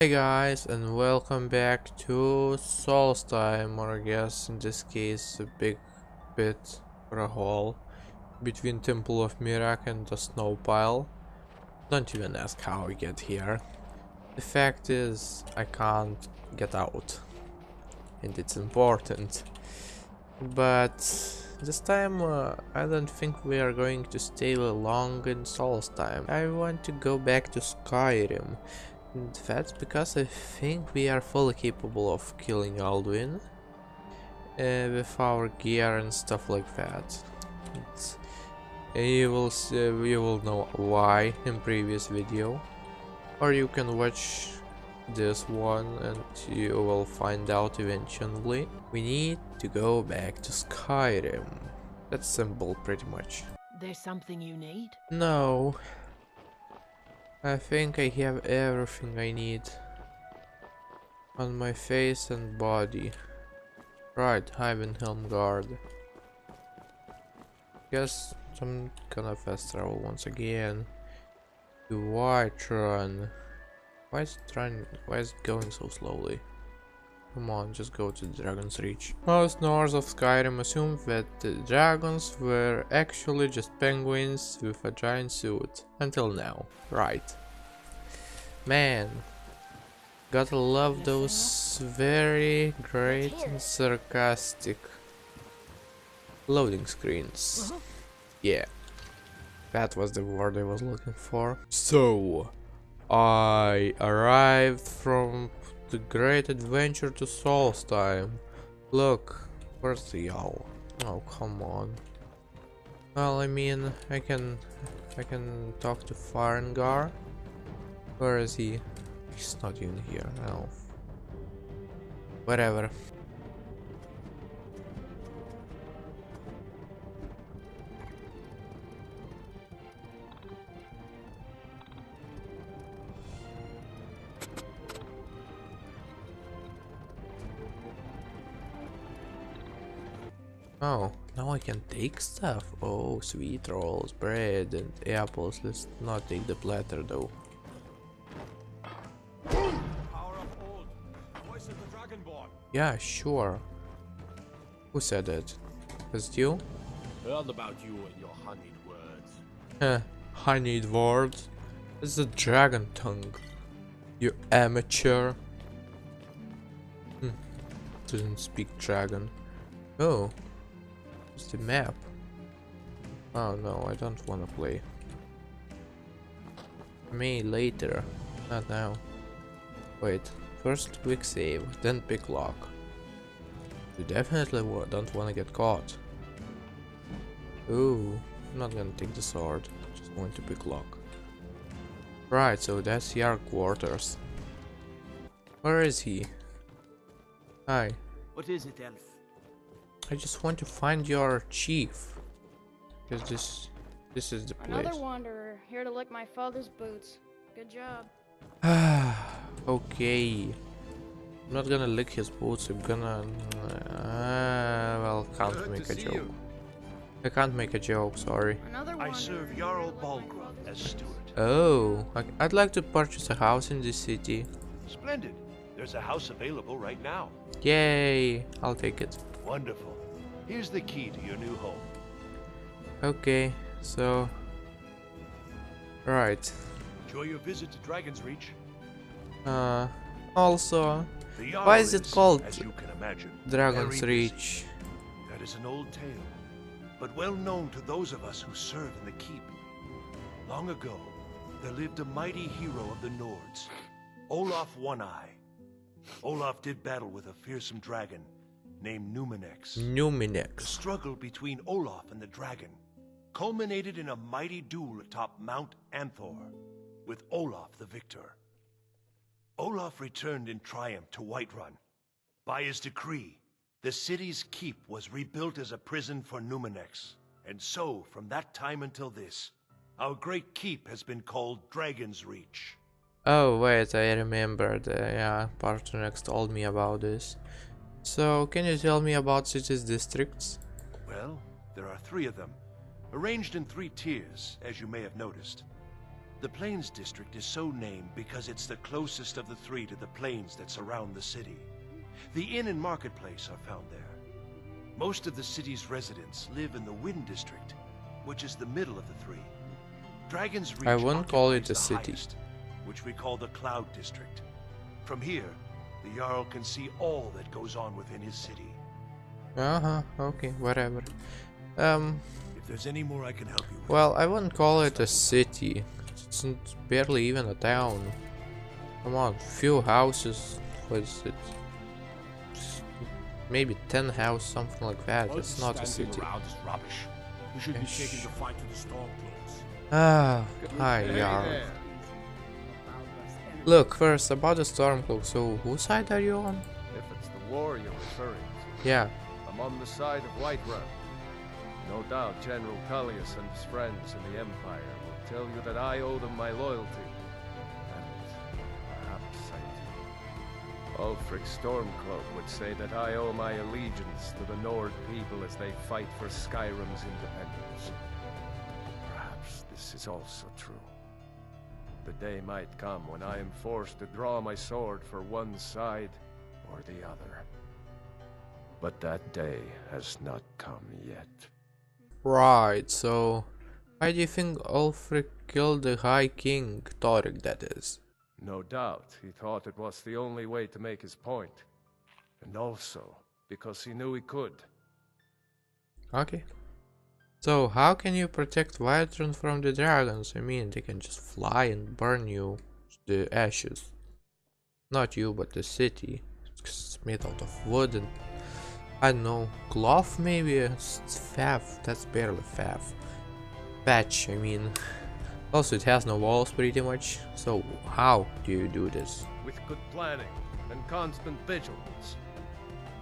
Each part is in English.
Hey guys, and welcome back to Solstheim, or I guess in this case a big bit or a hole between Temple of Mirak and the snow pile. Don't even ask how I get here. The fact is, I can't get out, and it's important. But this time I don't think we are going to stay long in Solstheim. I want to go back to Skyrim. And that's because I think we are fully capable of killing Alduin with our gear and stuff like that. You will know why in previous video, or you can watch this one and you will find out eventually. We need to go back to Skyrim. That's simple, pretty much. There's something you need? No. I think I have everything I need on my face and body. Right, Ivanhelm Guard. Guess I'm gonna fast travel once again to Whiterun. Why is it going so slowly? Come on, just go to Dragon's Reach. Most north of Skyrim assumed that the dragons were actually just penguins with a giant suit. Until now. Right. Man. Gotta love those very great and sarcastic loading screens. Yeah. That was the word I was looking for. So, I arrived from the great adventure to Solstheim. Look, where's the owl? Oh, come on. Well, I mean, I can talk to Farengar. Where is he? He's not even here. No. Whatever. Oh, now I can take stuff. Oh, sweet rolls, bread, and apples. Let's not take the platter though. Yeah, sure. Who said that? Was it you? Heard about you and your honeyed words. Honeyed words? It's a dragon tongue. You amateur. Doesn't speak dragon. Oh. What's the map? Oh no, I don't wanna play. May later. Not now. Wait. First quick save, then pick lock. You definitely don't want to get caught. Ooh, I'm not gonna take the sword, just going to pick lock. Right, so that's your quarters. Where is he? Hi. What is it, elf? I just want to find your chief. Because this is the place. Another wanderer, here to lick my father's boots. Good job. Okay. I'm not gonna lick his boots, I'm gonna... well, can't make a joke. I can't make a joke, sorry. I serve Jarl Balgruuf as steward. Oh, I'd like to purchase a house in this city. Splendid. There's a house available right now. Yay, I'll take it. Wonderful. Here's the key to your new home. Okay, so... Right. Enjoy your visit to Dragon's Reach. Also, The Jarl why is it called as you can imagine, Dragon's very busy. Reach? That is an old tale, but well known to those of us who serve in the keep. Long ago, there lived a mighty hero of the Nords, Olaf One-Eye. Olaf did battle with a fearsome dragon named Numinex. The Numinex. struggle between Olaf and the dragon culminated in a mighty duel atop Mount Anthor, with Olaf the victor. Olaf returned in triumph to Whiterun. By his decree, the city's keep was rebuilt as a prison for Numinex. And so, from that time until this, our great keep has been called Dragon's Reach. Oh wait, I remembered. Yeah, Partonex told me about this. So, can you tell me about city's districts? Well, there are 3 of them, arranged in 3 tiers, as you may have noticed. The Plains District is so named because it's the closest of the three to the plains that surround the city. The inn and marketplace are found there. Most of the city's residents live in the Wind District, which is the middle of the three. Dragon's Reach I wouldn't call it occupies a the city. highest, which we call the Cloud District. From here, the Jarl can see all that goes on within his city. Okay, whatever. If there's any more I can help you with. Well, I wouldn't call it a city. It's barely even a town. Come on, few houses. What is it? Maybe 10 houses, something like that. It's not a city. Around is rubbish. We should be taking the fight to the Stormcloaks. Hi, Jarl. Look, first about the Stormcloak. So, whose side are you on? If it's the war you're referring to, Yeah. I'm on the side of Whiterun. No doubt General Tullius and his friends in the Empire will tell you that I owe them my loyalty. And perhaps I do. Ulfric Stormcloak would say that I owe my allegiance to the Nord people as they fight for Skyrim's independence. Perhaps this is also true. The day might come when I am forced to draw my sword for one side or the other. But that day has not come yet. Right, so why do you think Ulfric killed the High King, Thorik that is? No doubt he thought it was the only way to make his point. And also because he knew he could. Okay. So how can you protect Whiterun from the dragons? I mean, they can just fly and burn you to the ashes. Not you, but the city. It's made out of wood and I don't know, cloth maybe? It's faff, that's barely faff. Patch, I mean. Also, it has no walls pretty much. So how do you do this? With good planning and constant vigilance.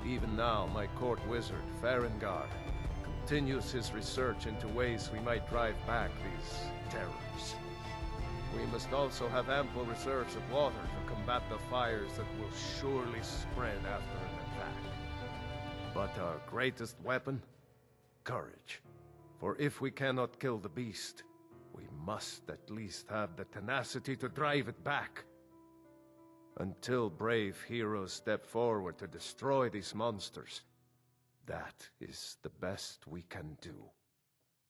Even now, my court wizard, Farengar, continues his research into ways we might drive back these terrors. We must also have ample reserves of water to combat the fires that will surely spread after an attack. But our greatest weapon? Courage. For if we cannot kill the beast, we must at least have the tenacity to drive it back. Until brave heroes step forward to destroy these monsters, that is the best we can do.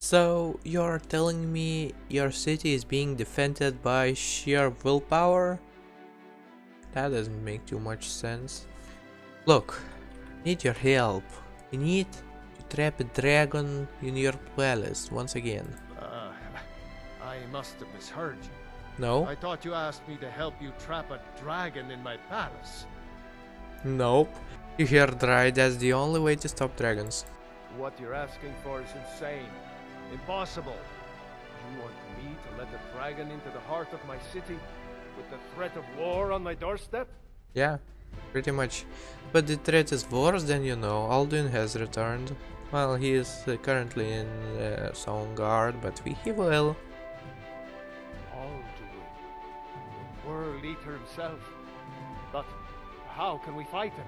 So you're telling me your city is being defended by sheer willpower? That doesn't make too much sense. Look, I need your help. We need to trap a dragon in your palace once again. I must have misheard you. No? I thought you asked me to help you trap a dragon in my palace. Nope. You heard right, that's the only way to stop dragons. What you're asking for is insane. Impossible. You want me to let a dragon into the heart of my city with the threat of war on my doorstep? Yeah, pretty much. But the threat is worse than you know. Alduin has returned. Well, he is currently in Soundguard, but he will. Alduin, the World Eater himself. But how can we fight him?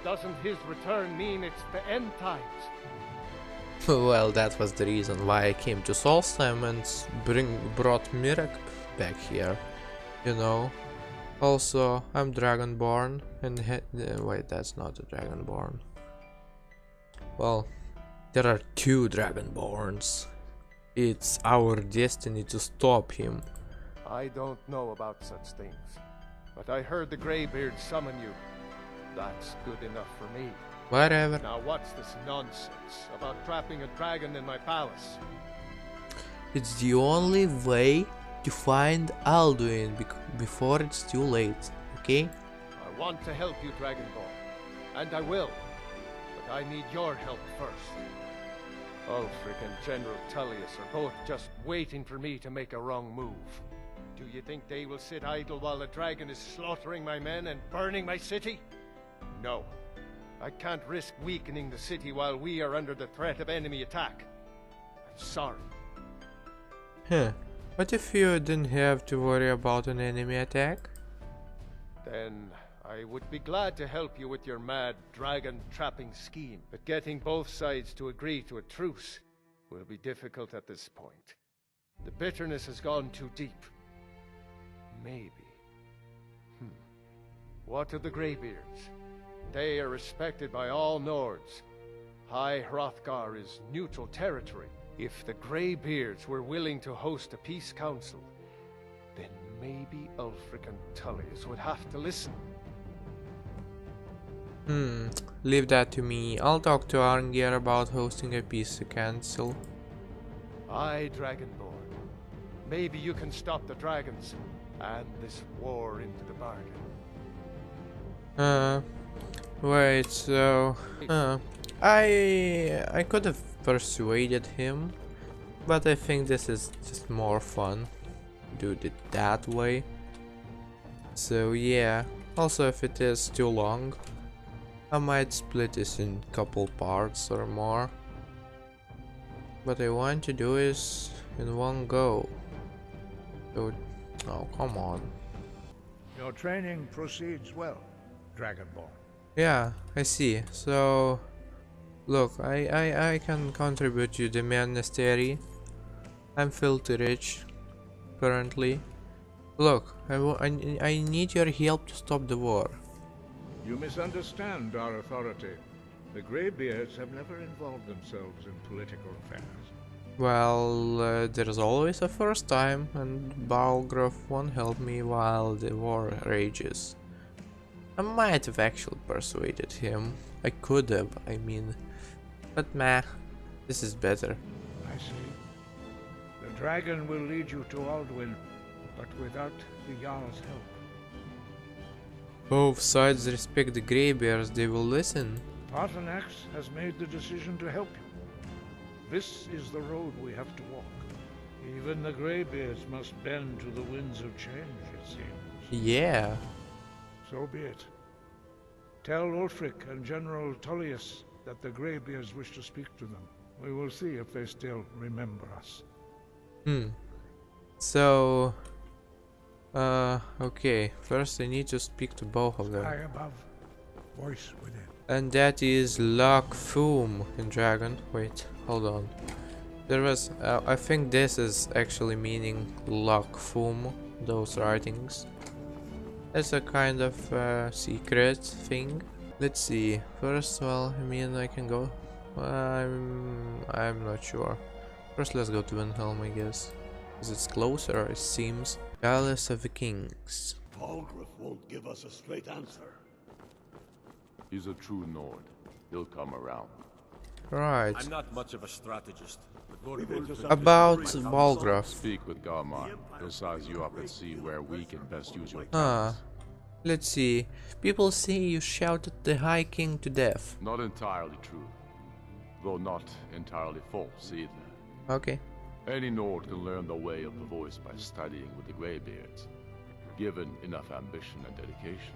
Doesn't his return mean it's the end times? Well, that was the reason why I came to Solstheim and brought Mirak back here, you know. Also, I'm Dragonborn, and wait, that's not a Dragonborn. Well, there are two Dragonborns. It's our destiny to stop him. I don't know about such things, but I heard the Greybeard summon you. That's good enough for me. Whatever. Now what's this nonsense about trapping a dragon in my palace? It's the only way to find Alduin before it's too late, okay? I want to help you, Dragonborn, and I will, but I need your help first. Ulfric and General Tullius are both just waiting for me to make a wrong move. Do you think they will sit idle while the dragon is slaughtering my men and burning my city? No. I can't risk weakening the city while we are under the threat of enemy attack. I'm sorry. Huh. What if you didn't have to worry about an enemy attack? Then I would be glad to help you with your mad dragon trapping scheme. But getting both sides to agree to a truce will be difficult at this point. The bitterness has gone too deep. Maybe. What of the Greybeards? They are respected by all Nords. High Hrothgar is neutral territory. If the Greybeards were willing to host a peace council, then maybe Ulfric and Tullius would have to listen. Leave that to me. I'll talk to Arngeir about hosting a peace council. Aye, Dragonborn. Maybe you can stop the dragons and this war into the bargain. Wait, so... I could have persuaded him, but I think this is just more fun. Do it that way. So yeah, also if it is too long, I might split this in couple parts or more. What I want to do is in one go. So, oh, come on. Your training proceeds well, Dragonborn. Yeah, I see. So, look, I can contribute to the monastery. I'm filthy rich, currently. Look, I need your help to stop the war. You misunderstand our authority. The Greybeards have never involved themselves in political affairs. Well, there's always a first time, and Balgraf won't help me while the war rages. I might have actually persuaded him. I could have, I mean. But meh, this is better. I see. The dragon will lead you to Alduin, but without the Jarl's help. Both sides respect the Greybeards, they will listen. Paarthurnax has made the decision to help you. This is the road we have to walk. Even the Greybeards must bend to the winds of change, it seems. Yeah. So be it. Tell Ulfric and General Tullius that the Greybeards wish to speak to them. We will see if they still remember us. So... okay. First I need to speak to both of them. Sky above, voice within. And that is Lock Foom in Dragon. Wait, hold on. There was... I think this is actually meaning Lock Foom, those writings. That's a kind of secret thing. Let's see. First, well, I mean, I can go. I'm not sure. First, let's go to Windhelm, I guess, because it's closer, it seems. Palace of the Kings. Balgraf won't give us a straight answer. He's a true Nord. He'll come around. Right. I'm not much of a strategist, but Lord About Balgraf. Speak with Garmar. He'll size you up and see where we can best use your talents. Let's see. People say you shouted the High King to death. Not entirely true. Though not entirely false either. Okay. Any Nord can learn the way of the voice by studying with the Greybeards, given enough ambition and dedication.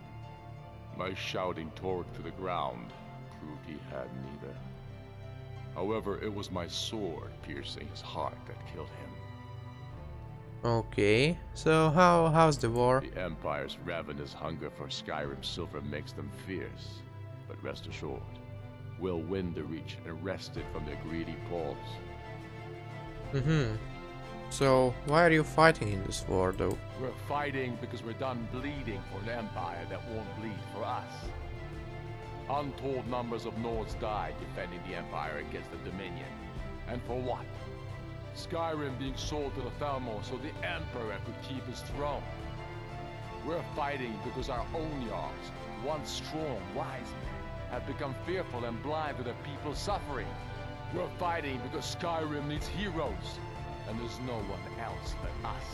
My shouting Torg to the ground proved he had neither. However, it was my sword piercing his heart that killed him. Okay, so how's the war? The Empire's ravenous hunger for Skyrim silver makes them fierce. But rest assured, we'll win the Reach and wrest it from their greedy paws. So, why are you fighting in this war, though? We're fighting because we're done bleeding for an empire that won't bleed for us. Untold numbers of Nords died defending the empire against the Dominion. And for what? Skyrim being sold to the Thalmor so the Emperor could keep his throne. We're fighting because our own Jarls, once strong, wise men, have become fearful and blind to the people's suffering. We're fighting because Skyrim needs heroes, and there's no one else but us.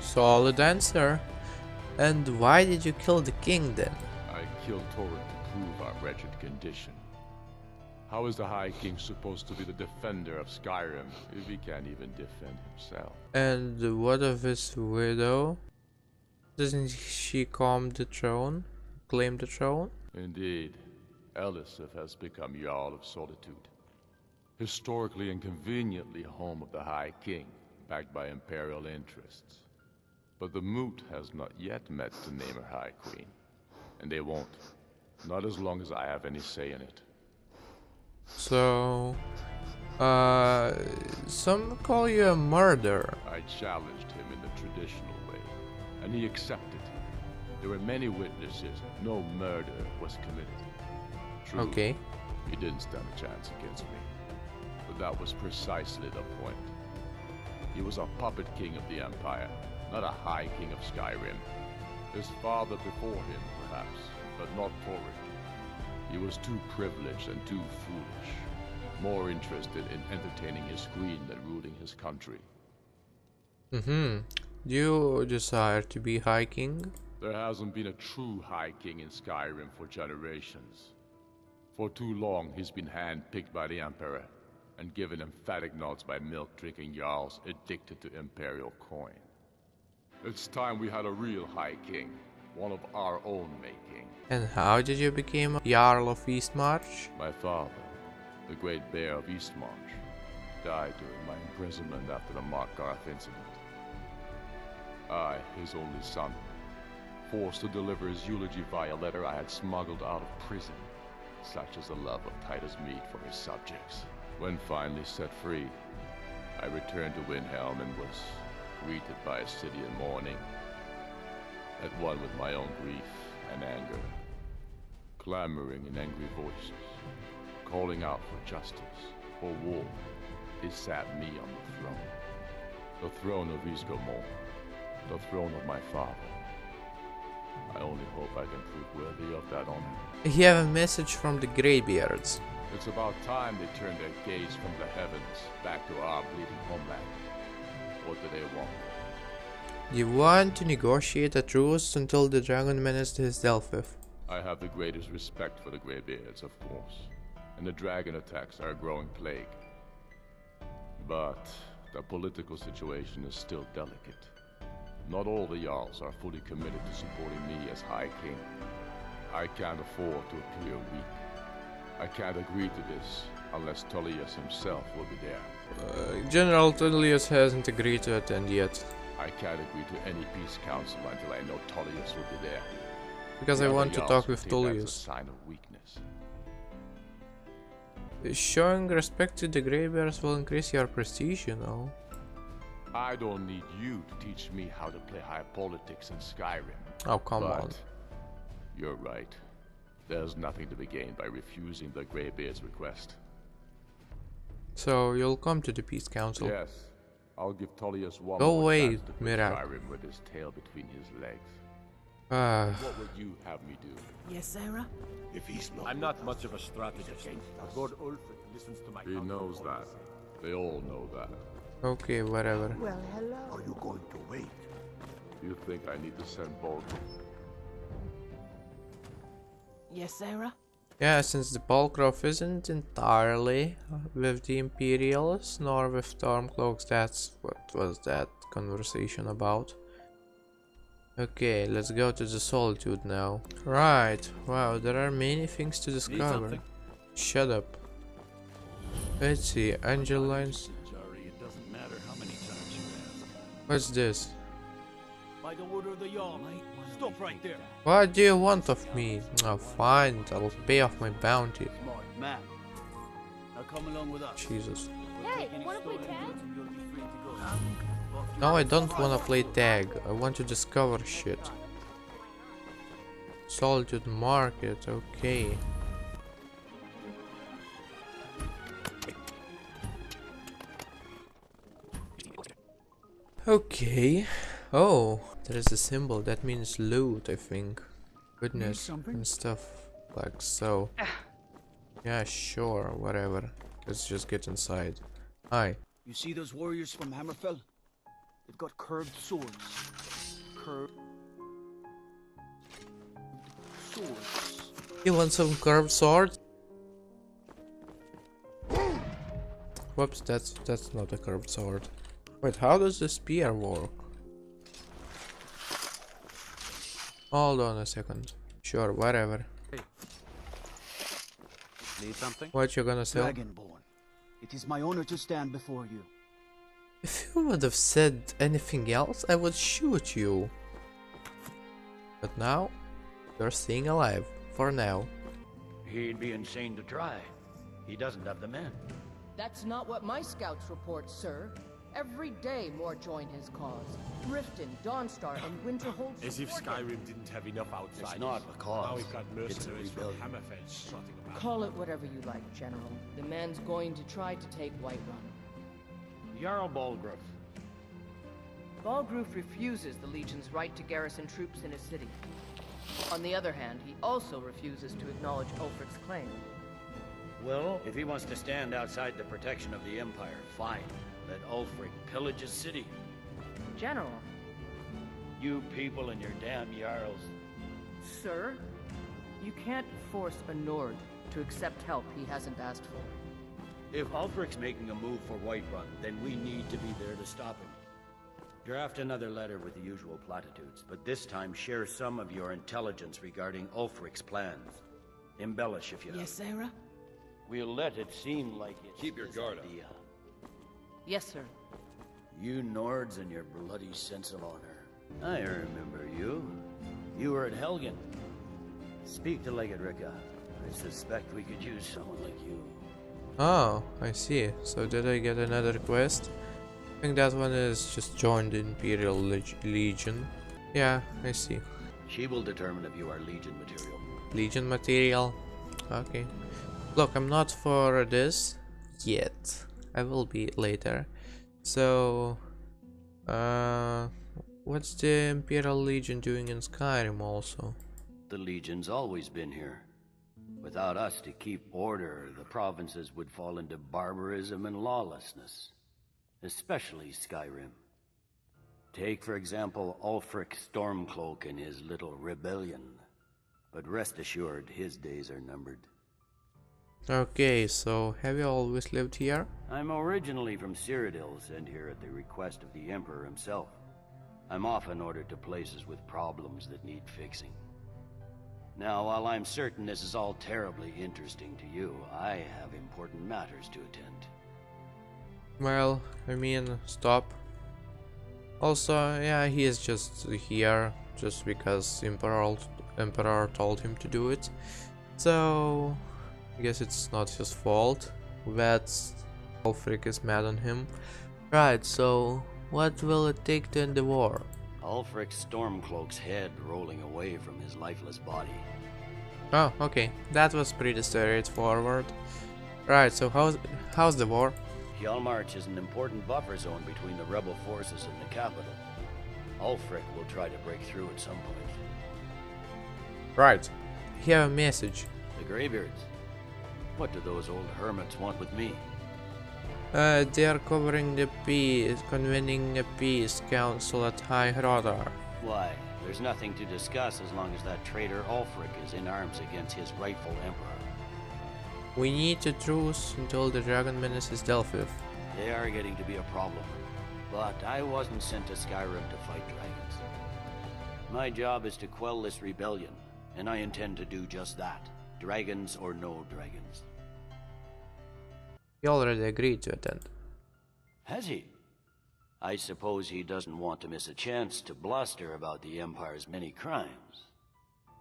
Solid answer. And why did you kill the king then? I killed Torrid to prove our wretched condition. How is the High King supposed to be the defender of Skyrim if he can't even defend himself? And what of his widow? Doesn't she claim the throne? Indeed. Elisif has become Jarl of Solitude. Historically and conveniently home of the High King, backed by Imperial interests. But the Moot has not yet met to name her High Queen. And they won't. Not as long as I have any say in it. So, Some call you a murderer. I challenged him in the traditional way, and he accepted. There were many witnesses. No murder was committed. True, Okay. he didn't stand a chance against me. But that was precisely the point. He was a puppet king of the Empire, not a high king of Skyrim. His father before him, perhaps, but not Torrik. He was too privileged and too foolish. More interested in entertaining his queen than ruling his country. Do you desire to be High King? There hasn't been a true High King in Skyrim for generations. For too long, he's been hand-picked by the Emperor, and given emphatic nods by milk-drinking Jarls addicted to Imperial coin. It's time we had a real High King, one of our own making. And how did you become Jarl of Eastmarch? My father, the Great Bear of Eastmarch, died during my imprisonment after the Markarth incident. I, his only son, forced to deliver his eulogy via letter I had smuggled out of prison, such as the love of Titus meat for his subjects. When finally set free, I returned to Windhelm and was greeted by a city in mourning, at one with my own grief and anger, clamoring in angry voices, calling out for justice, for war. They sat me on the throne of Ysgramor, the throne of my father. I only hope I can prove worthy of that honor. You have a message from the Greybeards. It's about time they turned their gaze from the heavens back to our bleeding homeland. What do they want? You want to negotiate a truce until the dragon menaced his Delphif. I have the greatest respect for the Greybeards, of course, and the dragon attacks are a growing plague. But the political situation is still delicate. Not all the Jarls are fully committed to supporting me as High King. I can't afford to appear weak. I can't agree to this unless Tullius himself will be there. General Tullius hasn't agreed to attend yet. I can't agree to any peace council until I know Tullius will be there. Because I want to talk with Tullius. That's a sign of weakness. Showing respect to the Greybeards will increase your prestige, you know. I don't need you to teach me how to play high politics in Skyrim. Oh, come on. You're right. There's nothing to be gained by refusing the Greybeard's request. So you'll come to the Peace Council? Yes. I'll give Tullius one Go more away, chance to put Mira. Skyrim with his tail between his legs. What would you have me do? Yes, Sarah? If he's not, I'm not much of a strategist. Lord Ulfric listens to my He knows that. They all know that. Okay, whatever. Well, hello. are you going to wait? You think I need to send both? Yes, Sarah? Yeah, since the Balkrov isn't entirely with the Imperials, nor with Stormcloaks, that's what was that conversation about. Okay, let's go to the Solitude now. Right, wow, there are many things to discover. Shut up. Let's see, Angelines. It doesn't matter how many times you ask. What's this? By the order of the Jarl, stop right there. What do you want of me? Oh, fine, I'll pay off my bounty. Smart man. Now come along with us. Jesus. Hey, wanna play tag? You'll be free to go. No, I don't wanna play tag. I want to discover shit. Solitude Market, okay. Okay. Oh, there is a symbol. That means loot, I think. Goodness and stuff like so. Yeah, sure, whatever. Let's just get inside. Hi. You see those warriors from Hammerfell? They've got curved swords. Curved swords. You want some curved sword? Whoops, that's not a curved sword. Wait, how does the spear work? Hold on a second. Sure, whatever. Hey. Need something? What you gonna sell? Dragonborn. It is my honor to stand before you. If you would have said anything else, I would shoot you. But now, you're staying alive. For now. He'd be insane to try. He doesn't have the men. That's not what my scouts report, sir. Every day more join his cause. Riften, Dawnstar, and Winterhold As if support him. Skyrim didn't have enough outsiders. It's not a cause. Now we've got It's a mercenaries from rebellion. Hammerfell strutting about. Call it whatever you like, General. The man's going to try to take Whiterun. Jarl Balgruuf. Balgruuf refuses the Legion's right to garrison troops in his city. On the other hand, he also refuses to acknowledge Ulfric's claim. Well, if he wants to stand outside the protection of the Empire, fine. Let Ulfric pillage his city. General, You people and your damn Jarls. sir, you can't force a Nord to accept help he hasn't asked for. If Ulfric's making a move for Whiterun, then we need to be there to stop him. Draft another letter with the usual platitudes, but this time share some of your intelligence regarding Ulfric's plans. Embellish if you have. Yes, Sarah? We'll let it seem like it's Keep your his guard up. idea. Yes, sir. You Nords and your bloody sense of honor. I remember you. You were at Helgen. Speak to Legate Ricka. I suspect we could use someone like you. Oh, I see. So did I get another quest? I think that one is just join the Imperial Legion. Yeah, I see. She will determine if you are Legion material. Legion material. Okay. Look, I'm not for this yet. I will be later. So, what's the Imperial Legion doing in Skyrim also? The Legion's always been here. Without us to keep order, the provinces would fall into barbarism and lawlessness. Especially Skyrim. Take, for example, Ulfric Stormcloak and his little rebellion. But rest assured, his days are numbered. Okay, so have you always lived here? I'm originally from Cyrodiil, sent here at the request of the Emperor himself. I'm often ordered to places with problems that need fixing. Now, while I'm certain this is all terribly interesting to you, I have important matters to attend. Well, I mean, stop. Also, yeah, he is just here just because Emperor told him to do it. So, I guess it's not his fault that Ulfric is mad on him. Right, so what will it take to end the war? Ulfric Stormcloak's head rolling away from his lifeless body. Oh, okay, that was pretty straightforward. Right, so how's the war? Hjalmarch is an important buffer zone between the rebel forces and the capital. Ulfric will try to break through at some point. Right, here a message. The Greybeards? What do those old hermits want with me? They are convening a peace council at High Hrodar. Why? There's nothing to discuss as long as that traitor Ulfric is in arms against his rightful emperor. We need a truce until the dragon menaces Delphif. They are getting to be a problem. But I wasn't sent to Skyrim to fight dragons. My job is to quell this rebellion, and I intend to do just that. Dragons or no dragons. He already agreed to attend. Has he? I suppose he doesn't want to miss a chance to bluster about the Empire's many crimes.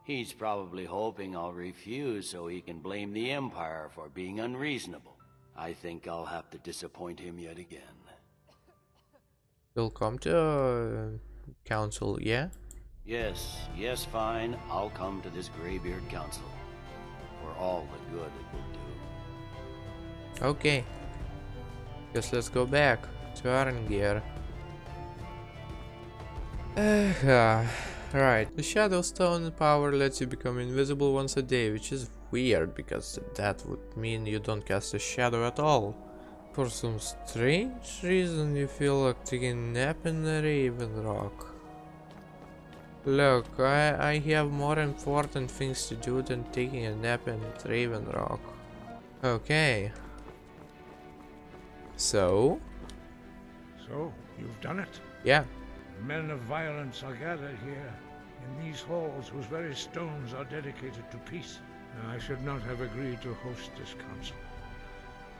He's probably hoping I'll refuse so he can blame the Empire for being unreasonable. I think I'll have to disappoint him yet again. You'll come to council, yeah? Yes, fine. I'll come to this Greybeard Council. For all the good it will do. Okay. Guess let's go back to Arengir. Right. The Shadow Stone power lets you become invisible once a day, which is weird because that would mean you don't cast a shadow at all. For some strange reason you feel like taking a nap in the Raven Rock. Look, I have more important things to do than taking a nap in Raven Rock. Okay. So, you've done it? yeah. Men of violence are gathered here, in these halls whose very stones are dedicated to peace. I should not have agreed to host this council.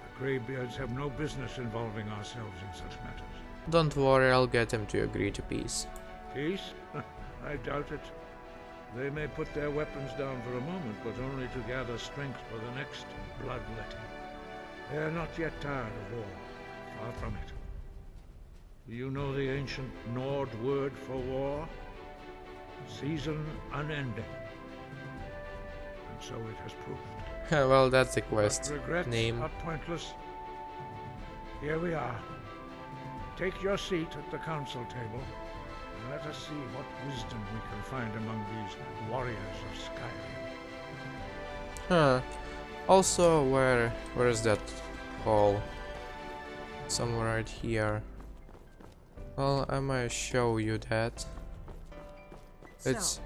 The Greybeards have no business involving ourselves in such matters. Don't worry, I'll get him to agree to peace. Peace? I doubt it. They may put their weapons down for a moment, but only to gather strength for the next bloodletting. They are not yet tired of war. Far from it. Do you know the ancient Nord word for war? Season unending. And so it has proved. Well, that's the quest But regrets name. are pointless. Here we are. Take your seat at the council table, and let us see what wisdom we can find among these warriors of Skyrim. Huh. Also, where is that hall? Somewhere right here. Well, I might show you that. It's...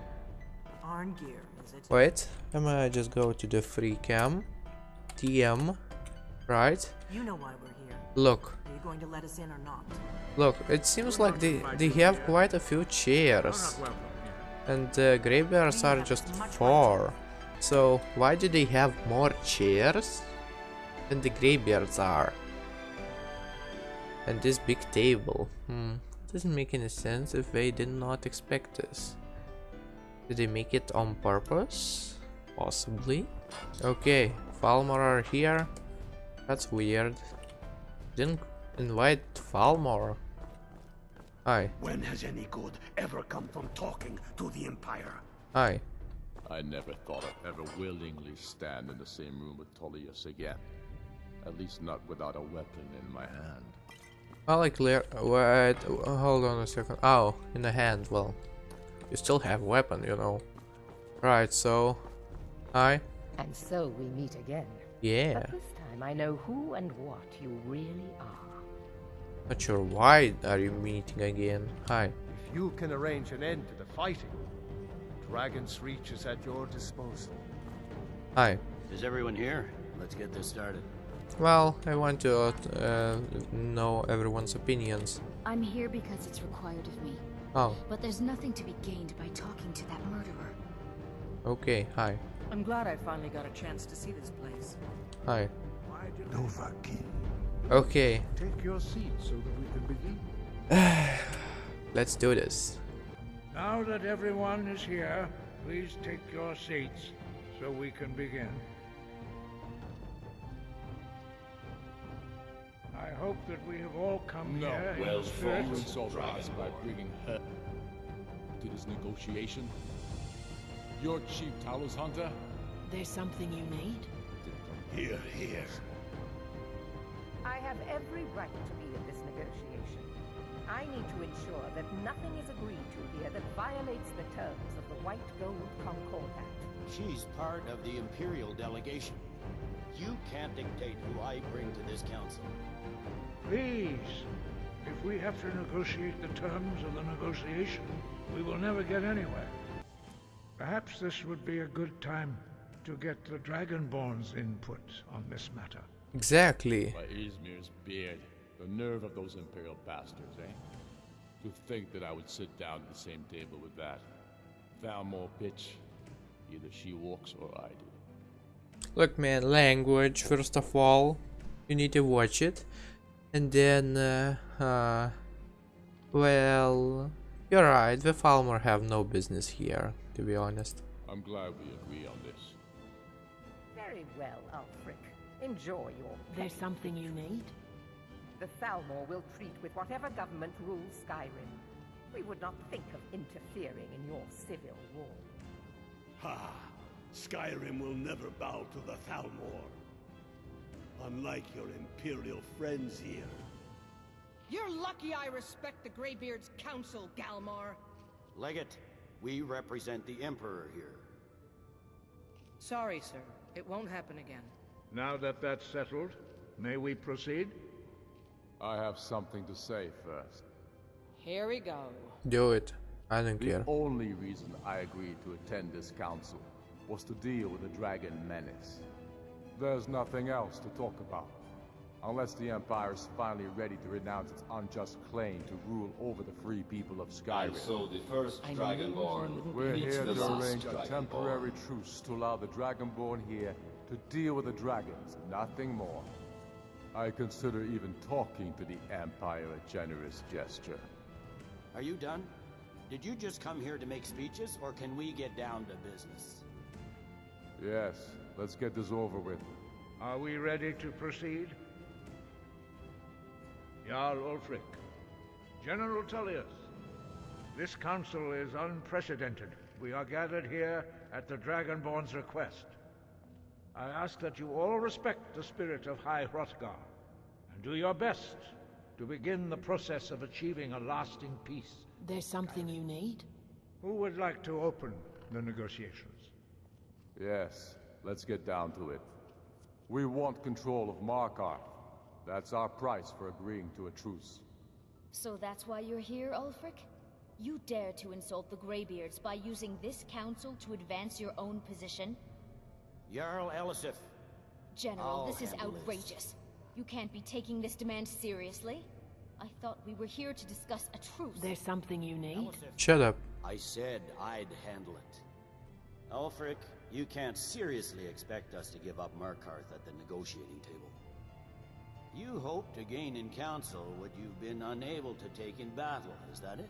Arngeir, is it? Wait, I might just go to the free cam. TM. Right? You know why we're here. Look. Are you going to let us in or not? Look, it seems like they have quite a few chairs. And the graveyards are just 4. So why do they have more chairs than the graveyards are? And this big table. Doesn't make any sense if they did not expect this. Did they make it on purpose? Possibly. Okay, Falmor are here. That's weird. Didn't invite Falmor. Hi. When has any good ever come from talking to the Empire? Hi. I never thought I'd ever willingly stand in the same room with Tullius again. At least not without a weapon in my hand. Well, I clear. Wait, hold on a second. Oh, in the hand. Well, you still have weapon, you know. Right, so. Hi. And so we meet again. Yeah. But this time I know who and what you really are. Not sure why are you meeting again. Hi. If you can arrange an end to the fighting, Dragon's Reach is at your disposal. Hi. Is everyone here? Let's get this started. Well, I want to know everyone's opinions. I'm here because it's required of me. Oh. But there's nothing to be gained by talking to that murderer. Okay, hi. I'm glad I finally got a chance to see this place. Hi. Dovahkiin. Okay. Take your seat so that we can begin. Let's do this. Now that everyone is here, please take your seats so we can begin. I hope that we have all come here in the spirit. You insult us by bringing her to this negotiation. Your chief Talos Hunter? There's something you need? Here, here. I have every right to be in this negotiation. I need to ensure that nothing is agreed to here that violates the terms of the White Gold Concordat. She's part of the Imperial delegation. You can't dictate who I bring to this council. Please, if we have to negotiate the terms of the negotiation, we will never get anywhere. Perhaps this would be a good time to get the Dragonborn's input on this matter. Exactly. By Izmir's beard, the nerve of those Imperial bastards, eh? To think that I would sit down at the same table with that. Thalmor bitch. Either she walks or I do. Look, man, language, first of all. You need to watch it. And then, well, you're right, the Falmor have no business here, to be honest. I'm glad we agree on this. Very well, Ulfric. Enjoy your There's something you need? The Thalmor will treat with whatever government rules Skyrim. We would not think of interfering in your civil war. Ha! Skyrim will never bow to the Thalmor. Unlike your Imperial friends here. You're lucky I respect the Greybeard's counsel, Galmar. Legate, we represent the Emperor here. Sorry, sir. It won't happen again. Now that that's settled, may we proceed? I have something to say first. Here we go. Do it. I don't care. The only reason I agreed to attend this council was to deal with the dragon menace. There's nothing else to talk about. Unless the Empire is finally ready to renounce its unjust claim to rule over the free people of Skyrim. And so the first Dragonborn We're meets here the to last arrange a Dragonborn. temporary truce to allow the Dragonborn here to deal with the dragons, nothing more. I consider even talking to the Empire a generous gesture. Are you done? Did you just come here to make speeches, or can we get down to business? Yes, let's get this over with. Are we ready to proceed? Jarl Ulfric, General Tullius, this council is unprecedented. We are gathered here at the Dragonborn's request. I ask that you all respect the spirit of High Hrothgar, and do your best to begin the process of achieving a lasting peace. There's something you need? Who would like to open the negotiations? Yes, let's get down to it. We want control of Markarth. That's our price for agreeing to a truce. So that's why you're here, Ulfric? You dare to insult the Greybeards by using this council to advance your own position? Jarl Elisif. General, this is outrageous. You can't be taking this demand seriously. I thought we were here to discuss a truce. There's something you need? Shut up. I said I'd handle it. Ulfric, you can't seriously expect us to give up Markarth at the negotiating table. You hope to gain in council what you've been unable to take in battle, is that it?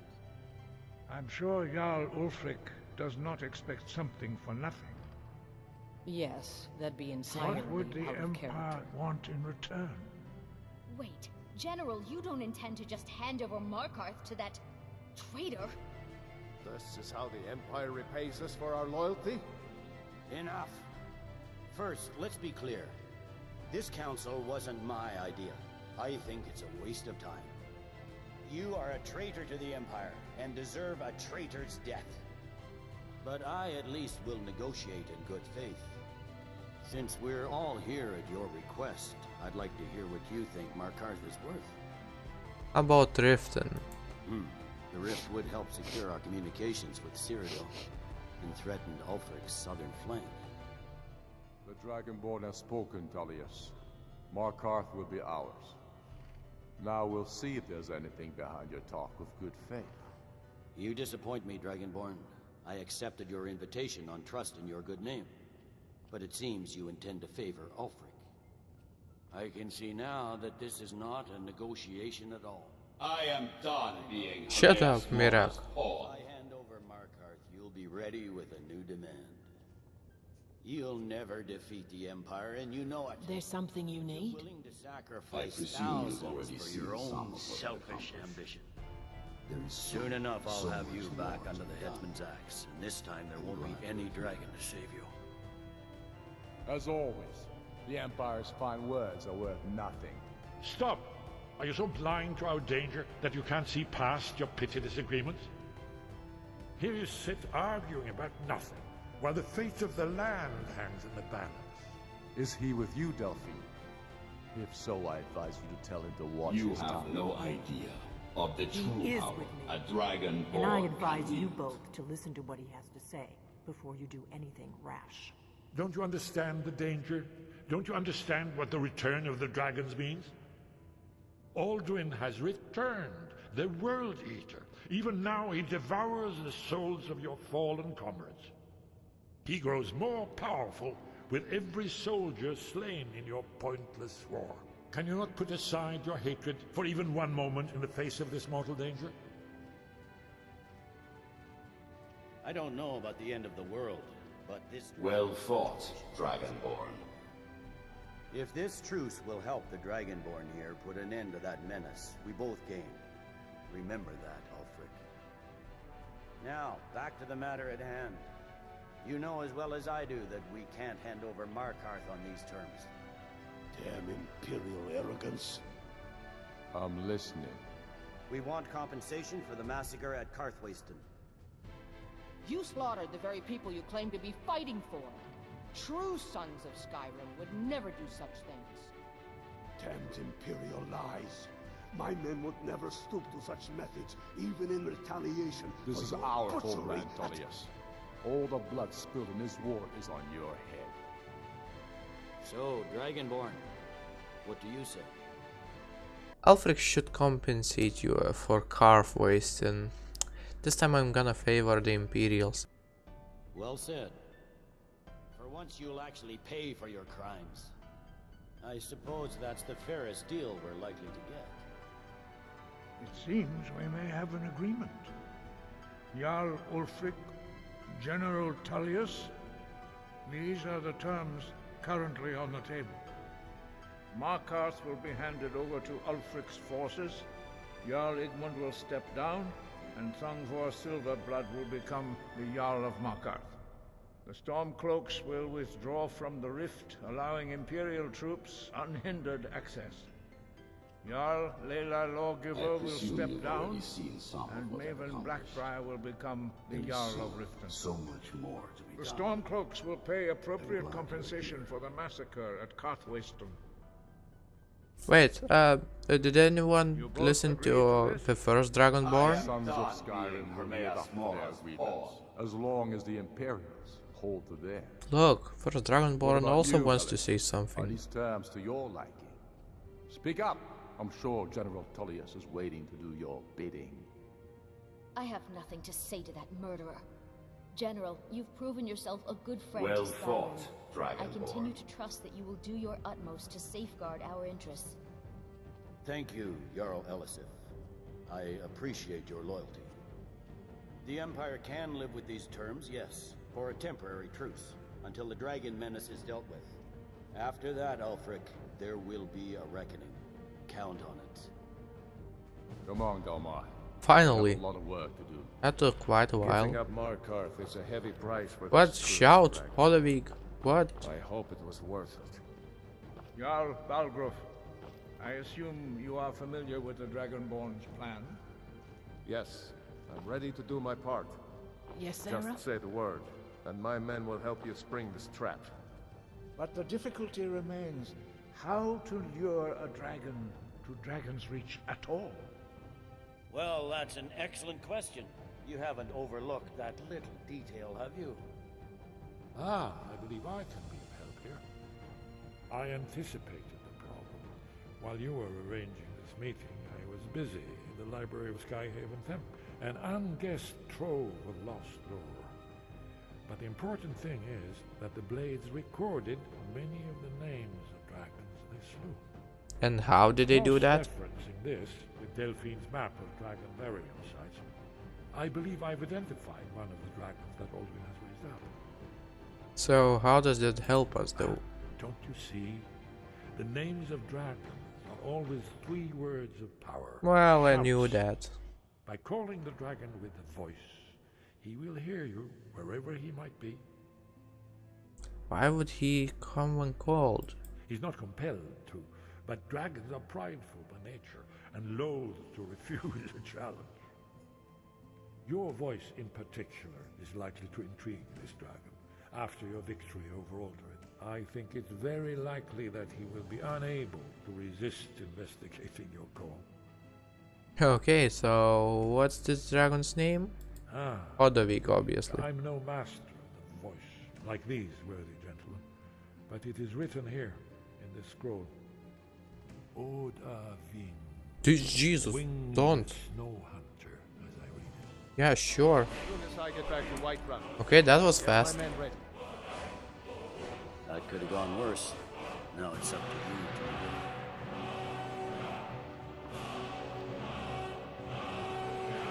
I'm sure Jarl Ulfric does not expect something for nothing. Yes, that'd be insane. What would the Empire want in return? Wait, General, you don't intend to just hand over Markarth to that traitor? This is how the Empire repays us for our loyalty? Enough. First, let's be clear. This council wasn't my idea. I think it's a waste of time. You are a traitor to the Empire, and deserve a traitor's death. But I at least will negotiate in good faith. Since we're all here at your request, I'd like to hear what you think Markarth is worth. About Riften. The rift would help secure our communications with Cyrodiil, and threatened Ulfric's southern flank. The Dragonborn has spoken, Tullius. Markarth will be ours. Now we'll see if there's anything behind your talk of good faith. You disappoint me, Dragonborn. I accepted your invitation on trust in your good name. But it seems you intend to favor Ulfric. I can see now that this is not a negotiation at all. I am done being Shut up, Mirak. If I hand over Markarth, you'll be ready with a new demand. You'll never defeat the Empire, and you know it. There's something you need? Willing to sacrifice thousands for your own selfish ambition. Soon enough, I'll have you back under the headsman's axe, and this time there won't be any dragon to save you. As always, the Empire's fine words are worth nothing. Stop! Are you so blind to our danger that you can't see past your pitiless agreements? Here you sit arguing about nothing, while the fate of the land hangs in the balance. Is he with you, Delphine? If so, I advise you to tell him to watch his You have tongue. no idea of the true He is power with me. a Dragonborn And I advise can you wield. both to listen to what he has to say before you do anything rash. Don't you understand the danger? Don't you understand what the return of the dragons means? Alduin has returned, the World Eater. Even now he devours the souls of your fallen comrades. He grows more powerful with every soldier slain in your pointless war. Can you not put aside your hatred for even one moment in the face of this mortal danger? I don't know about the end of the world, but this... Well fought, Dragonborn. If this truce will help the Dragonborn here put an end to that menace, we both gain. Remember that, Ulfric. Now, back to the matter at hand. You know as well as I do that we can't hand over Markarth on these terms. Damn Imperial arrogance. I'm listening. We want compensation for the massacre at Karthwasten. You slaughtered the very people you claim to be fighting for. True sons of Skyrim would never do such things. Damned Imperial lies. My men would never stoop to such methods, even in retaliation. This for is your our butchery homeland, at- Tullius. All the blood spilled in this war is on your head. So, Dragonborn, what do you say? Ulfric should compensate you for carve wasting. This time I'm gonna favor the Imperials. Well said. For once you'll actually pay for your crimes. I suppose that's the fairest deal we're likely to get. It seems we may have an agreement. Jarl Ulfric, General Tullius, these are the terms currently on the table. Markarth will be handed over to Ulfric's forces, Jarl Igmund will step down, and Thongvor Silverblood will become the Jarl of Markarth. The Stormcloaks will withdraw from the rift, allowing Imperial troops unhindered access. Jarl Leila Lawgiver will step down, and Maven Blackbriar will become the Jarl of Riften. So much more to be The done. Stormcloaks will pay appropriate compensation for the massacre at Carthwayston. Wait, did anyone listen to the first Dragonborn? Sons of Skyrim will live up to their agreements, as long as the Imperials hold to theirs. Look, first Dragonborn What also about you, wants to Alex? say Are something. these terms to your liking? Speak up. I'm sure General Tullius is waiting to do your bidding. I have nothing to say to that murderer. General, you've proven yourself a good friend Well to Skyrim. fought, I continue Dragonborn. to trust that you will do your utmost to safeguard our interests. Thank you, Jarl Elisif. I appreciate your loyalty. The Empire can live with these terms, yes, for a temporary truce, until the dragon menace is dealt with. After that, Ulfric, there will be a reckoning. Count on it. Come on, Dalmar. Finally. Got a lot of work to do. That took quite a Giving while. up Markarth is a heavy price for What? this truce, Shout! Dragon. Hodavig! What? I hope it was worth it. Jarl Balgruf, I assume you are familiar with the Dragonborn's plan? Yes, I'm ready to do my part. Yes, Sarah? Just say the word, and my men will help you spring this trap. But the difficulty remains how to lure a dragon to Dragon's Reach at all. Well, that's an excellent question. You haven't overlooked that little detail, have you? Ah, I believe I can be of help here. I anticipated the problem. While you were arranging this meeting, I was busy in the library of Skyhaven Temp, an unguessed trove of lost lore. But the important thing is that the Blades recorded many of the names of dragons they slew. And how did they do that? Cross-referencing this with Delphine's map of dragon burial sites, I believe I've identified one of the dragons that Aldrin has raised up. So how does that help us though? Don't you see? The names of dragons are always 3 words of power. Well, I Shouts. knew that. By calling the dragon with a voice, he will hear you wherever he might be. Why would he come when called? He's not compelled to, but dragons are prideful by nature and loath to refuse a challenge. Your voice in particular is likely to intrigue this dragon after your victory over Aldrin. I think it's very likely that he will be unable to resist investigating your call. Okay, so what's this dragon's name? Hodavig, obviously. I'm no master of the voice, like these worthy gentlemen, but it is written here in this scroll. Odavin. Jesus, Winged don't. Snow hunter, as I read it. Yeah, sure. As soon as I get back to Whiterun. Okay, that was Get fast. my men ready. That could have gone worse. Now it's up to you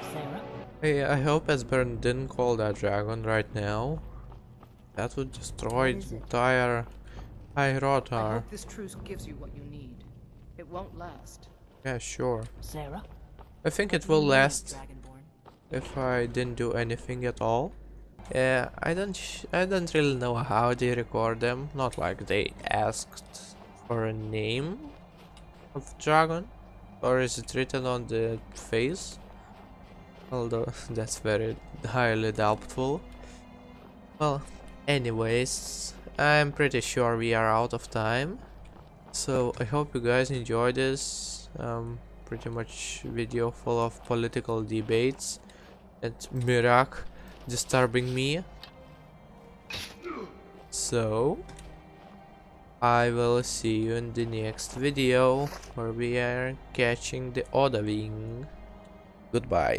to Sarah? Hey, I hope Esbern didn't call that dragon right now. That would destroy the entire I Rotar. hope this truce gives you what you need. It won't last. Yeah, sure. Sarah? I think it will last if I didn't do anything at all. Yeah, I don't really know how they record them. Not like they asked for a name of dragon, or is it written on the face? Although that's very highly doubtful. Well, anyways, I'm pretty sure we are out of time. So I hope you guys enjoyed this pretty much video full of political debates and Mirak disturbing me. So I will see you in the next video where we are catching the Odaving. Goodbye.